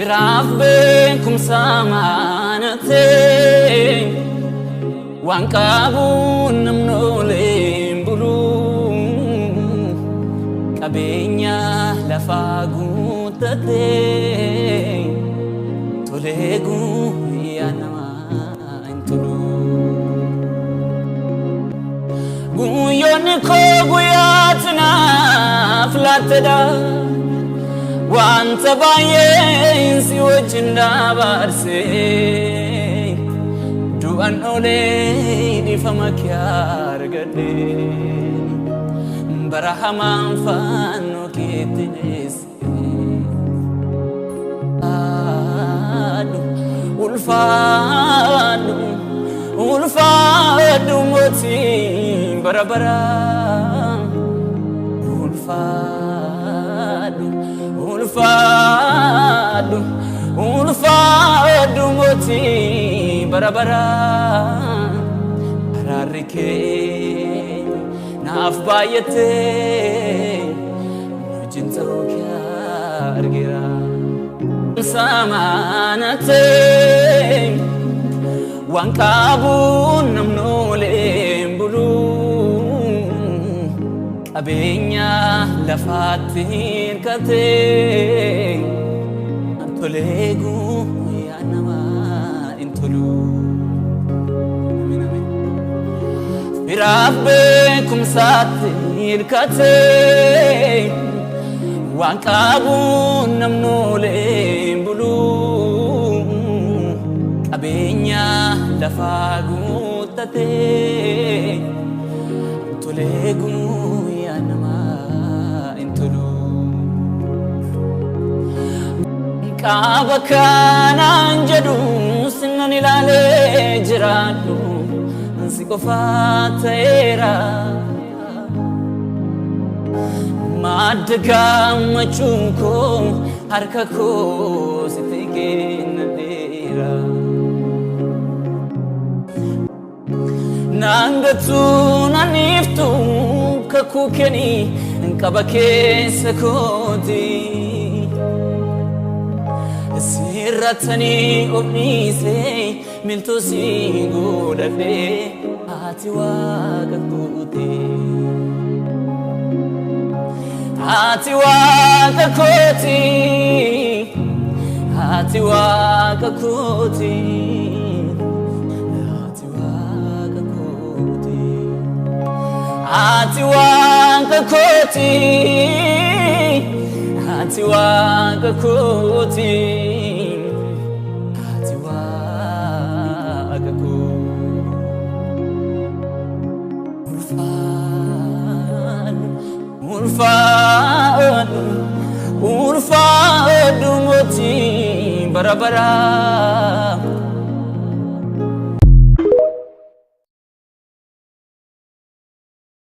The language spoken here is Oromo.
Rabbeekum samanate waan qabuun namnoleen bulu qabeenya lafaa guutate tolee guyyaa namaa hin tolu guyyoonni koo guyyaatti naaf laattedha wanta baay'een si wajjin dabarse du'an olee dhiifama kee argadhe bara hamaan fannoo keetti dheesse ulfaadhu mootii bara bara ulfaadhu mootii bara bara araarri kee naaf baay'ate wajjin ta'uu kee argeera samanate waan qabuun namnoleen bulu qabeenya lafaatti hirkate tolee guyyaa namaa hin tolu firaaf beekumsaatti hirkate waan qabuun namnoleen bulu qabeenya lafaa guutate tolee guyyaa namaa hin tolu qaaba kanaan jedhu sinan ilaalee jiraadhu si qofaa ta'eera madda gammachuun koo harka koo sitti kennadheera naangatu naniiftu kakuu kenii qaba keessa kooti sirratanii obniise miltoosi godhadhe ati waaqa kooti ati waaqa kooti ati waaqa kooti ati waaqa kooti ati waaqa kooti ati waaqa kooti ulfaadhu mootii bara bara